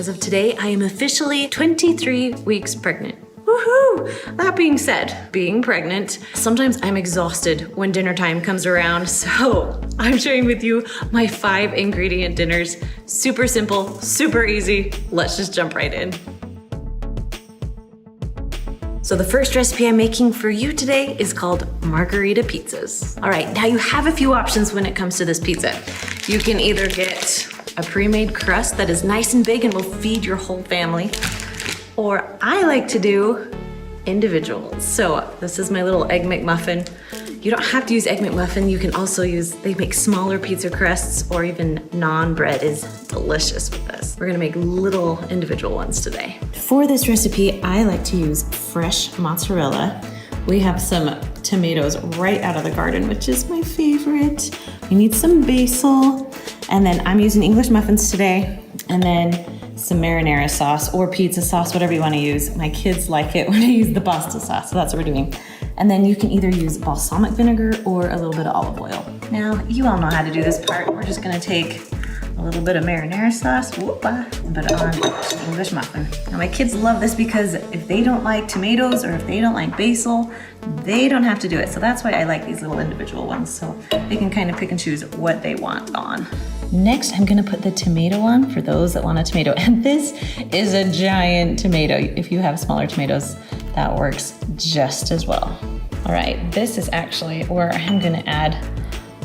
as of today, I am officially 23 weeks pregnant. Woohoo! That being said, being pregnant, sometimes I'm exhausted when dinner time comes around, so I'm sharing with you my 5 ingredient dinners. Super simple, super easy. Let's just jump right in. So the first recipe I'm making for you today is called Margherita Pizzas. All right, now you have a few options when it comes to this pizza. You can either get a pre-made crust that is nice and big and will feed your whole family, or I like to do individuals. So this is my little Egg McMuffin. You don't have to use Egg McMuffin. You can also use, they make smaller pizza crusts, or even naan bread is delicious with this. We're gonna make little individual ones today. For this recipe, I like to use fresh mozzarella. We have some tomatoes right out of the garden, which is my favorite. We need some basil, and then I'm using English muffins today, and then some marinara sauce or pizza sauce, whatever you want to use. My kids like it when I use the pasta sauce, so that's what we're doing. And then you can either use balsamic vinegar or a little bit of olive oil. Now, you all know how to do this part. We're just gonna take a little bit of marinara sauce, and put it on the English muffin. Now, my kids love this because if they don't like tomatoes or if they don't like basil, they don't have to do it. So that's why I like these little individual ones, so they can kind of pick and choose what they want on. Next, I'm gonna put the tomato on for those that want a tomato. And this is a giant tomato. If you have smaller tomatoes, that works just as well. All right, this is actually where I'm gonna add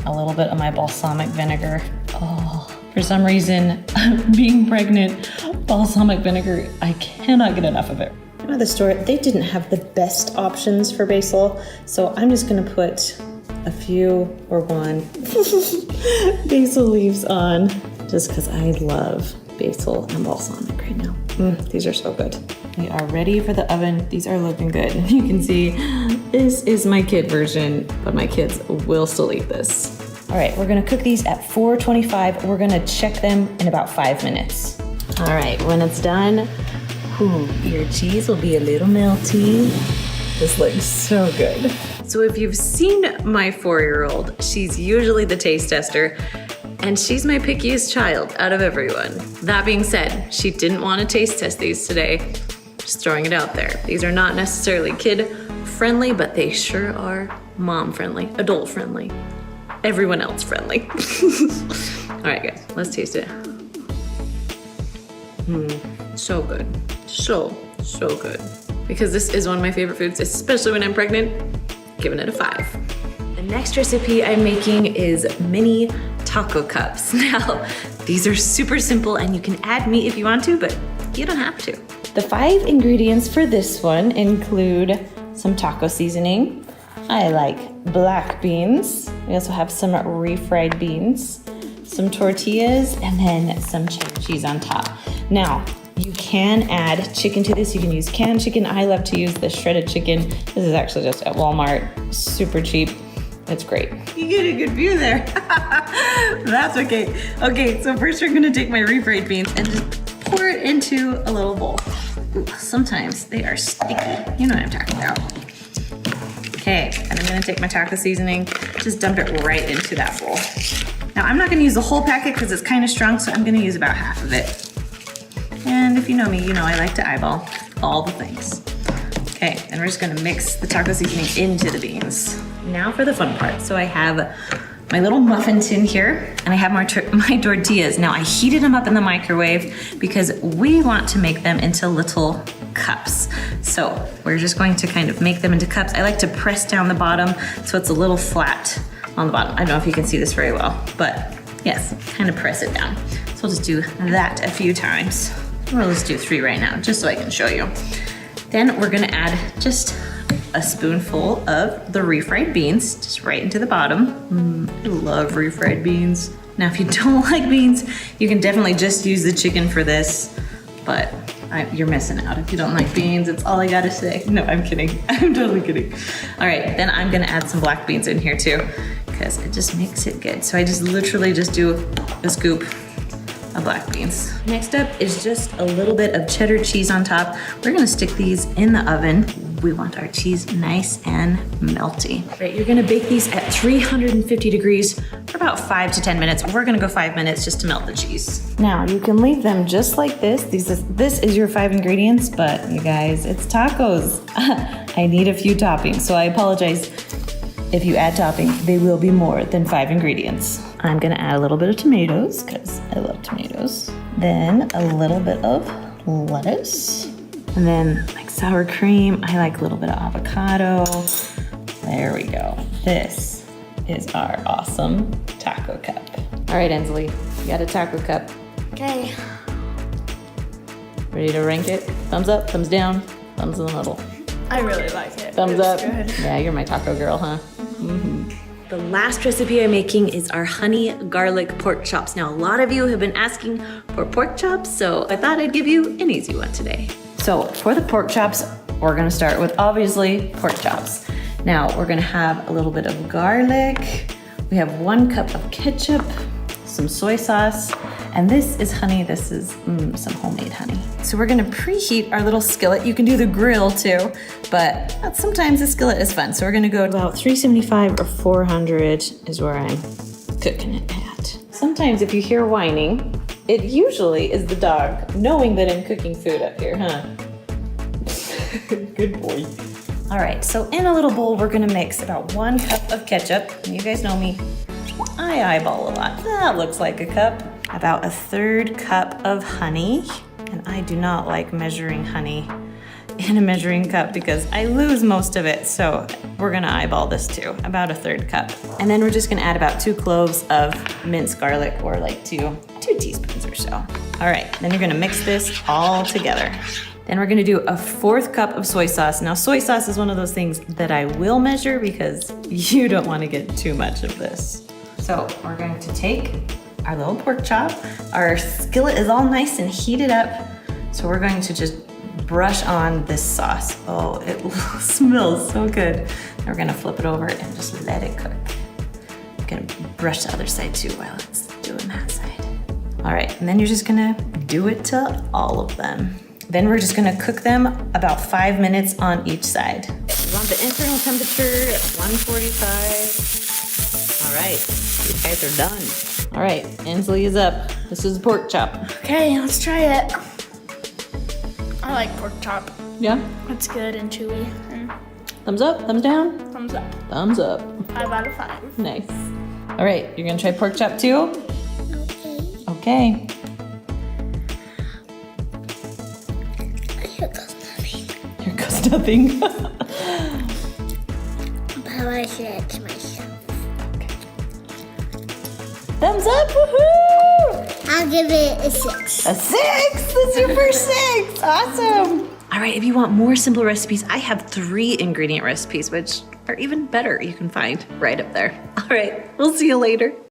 a little bit of my balsamic vinegar. Oh, for some reason, being pregnant, balsamic vinegar, I cannot get enough of it. At the store, they didn't have the best options for basil, so I'm just gonna put a few or one basil leaves on, just because I love basil and balsamic right now. These are so good. We are ready for the oven. These are looking good. You can see this is my kid version, but my kids will still eat this. All right, we're gonna cook these at 425. We're gonna check them in about 5 minutes. All right, when it's done, your cheese will be a little melty. This looks so good. So if you've seen my 4-year-old, she's usually the taste tester, and she's my pickiest child out of everyone. That being said, she didn't want to taste test these today. Just throwing it out there. These are not necessarily kid friendly, but they sure are mom friendly, adult friendly, everyone else friendly. All right guys, let's taste it. So good, so good. Because this is one of my favorite foods, especially when I'm pregnant, giving it a 5. The next recipe I'm making is mini taco cups. Now, these are super simple and you can add meat if you want to, but you don't have to. The 5 ingredients for this one include some taco seasoning. I like black beans. We also have some refried beans, some tortillas, and then some cheddar cheese on top. Now, you can add chicken to this. You can use canned chicken. I love to use the shredded chicken. This is actually just at Walmart, super cheap. It's great. You get a good view there. That's okay. Okay, so first we're gonna take my refried beans and just pour it into a little bowl. Ooh, sometimes they are sticky. You know what I'm talking about. Okay, and I'm gonna take my taco seasoning, just dump it right into that bowl. Now I'm not gonna use the whole packet because it's kind of strong, so I'm gonna use about half of it. And if you know me, you know I like to eyeball all the things. Okay, and we're just gonna mix the taco seasoning into the beans. Now for the fun part. So I have my little muffin tin here, and I have my tortillas. Now I heated them up in the microwave because we want to make them into little cups. So we're just going to kind of make them into cups. I like to press down the bottom so it's a little flat on the bottom. I don't know if you can see this very well, but yes, kind of press it down. So we'll just do that a few times. We'll just do 3 right now, just so I can show you. Then we're gonna add just a spoonful of the refried beans, just right into the bottom. I love refried beans. Now, if you don't like beans, you can definitely just use the chicken for this, but you're missing out if you don't like beans. It's all I gotta say. No, I'm kidding. I'm totally kidding. All right, then I'm gonna add some black beans in here too, because it just makes it good. So I just literally just do a scoop of black beans. Next up is just a little bit of cheddar cheese on top. We're gonna stick these in the oven. We want our cheese nice and melty. Right, you're gonna bake these at 350 degrees for about 5 to 10 minutes. We're gonna go 5 minutes just to melt the cheese. Now, you can leave them just like this. This is your 5 ingredients, but you guys, it's tacos. I need a few toppings, so I apologize. If you add toppings, they will be more than 5 ingredients. I'm gonna add a little bit of tomatoes, because I love tomatoes. Then a little bit of lettuce. And then like sour cream, I like a little bit of avocado. There we go. This is our awesome taco cup. All right, Ensley, you got a taco cup. Okay. Ready to rank it? Thumbs up, thumbs down, thumbs in the middle. I really like it. Thumbs up. Good. Yeah, you're my taco girl, huh? Mm-hmm. The last recipe I'm making is our honey garlic pork chops. Now, a lot of you have been asking for pork chops, so I thought I'd give you an easy one today. So for the pork chops, we're gonna start with obviously pork chops. Now, we're gonna have a little bit of garlic. We have 1 cup of ketchup, some soy sauce, and this is honey. This is some homemade honey. So we're gonna preheat our little skillet. You can do the grill too, but sometimes the skillet is fun. So we're gonna go about 375 or 400 is where I'm cooking it at. Sometimes if you hear whining, it usually is the dog knowing that I'm cooking food up here, huh? Good boy. All right, so in a little bowl, we're gonna mix about 1 cup of ketchup. And you guys know me, I eyeball a lot. That looks like a cup. About 1/3 cup of honey. And I do not like measuring honey in a measuring cup because I lose most of it. So we're gonna eyeball this too, about 1/3 cup. And then we're just gonna add about 2 cloves of minced garlic, or like two teaspoons or so. All right, then you're gonna mix this all together. Then we're gonna do 1/4 cup of soy sauce. Now, soy sauce is one of those things that I will measure because you don't wanna get too much of this. So we're going to take our little pork chop. Our skillet is all nice and heated up. So we're going to just brush on this sauce. Oh, it smells so good. And we're gonna flip it over and just let it cook. I'm gonna brush the other side too while it's doing that side. All right, and then you're just gonna do it to all of them. Then we're just gonna cook them about 5 minutes on each side. We want the internal temperature at 145. All right, you guys are done. All right, Ensley is up. This is pork chop. Okay, let's try it. I like pork chop. Yeah? It's good and chewy. And Thumbs up, thumbs down? thumbs up. Thumbs up. 5 out of 5. Nice. All right, you're gonna try pork chop too? Okay. Okay. Here goes nothing. Here goes nothing. But I said it to myself. Thumbs up, woohoo! I'll give it a 6. A 6, that's your first 6, awesome. All right, if you want more simple recipes, I have 3 ingredient recipes, which are even better you can find right up there. All right, we'll see you later.